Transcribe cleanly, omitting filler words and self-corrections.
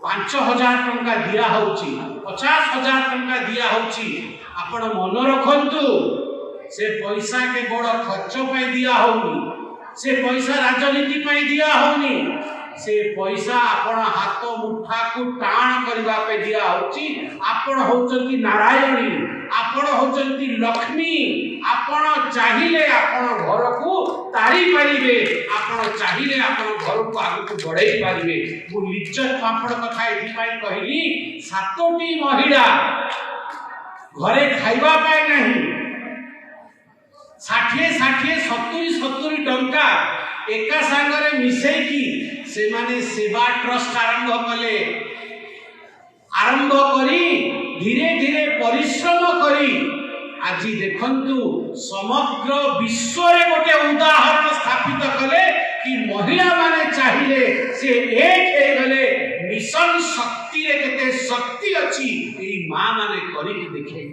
5,000 टंका दिया होची 50,000 टंका दिया होची आपण मन रखंतु से पैसा के बड़ खर्च पाई दिया होनी से पैसा राजनीति पाई दिया होनी से पैसा आपण हाथ मुठा को टाण करबा पे दिया होची आपण होचंती नारायणी आपण होचंती लक्ष्मी आपण चाहिले आपण घर को तारी पारिबे आपण चाहिले आपण घर को आगु को बढ़ाई पारिबे मु लिज्जत पापड़ कथा एथि पाई कहली 7टी महिला घरे खाइबा पाए नहीं 60 टंका एका संगरे मिसई की से माने सेवा ट्रस्ट आरंभ करी धीरे धीरे परिश्रम करी आज देखंतु समग्र विश्व रे गोटे उदाहरण स्थापित कले कि महिला माने चाहिए से एक हे गले मिशन शक्ति रे केते शक्ति अछि एई मां माने करी के देखे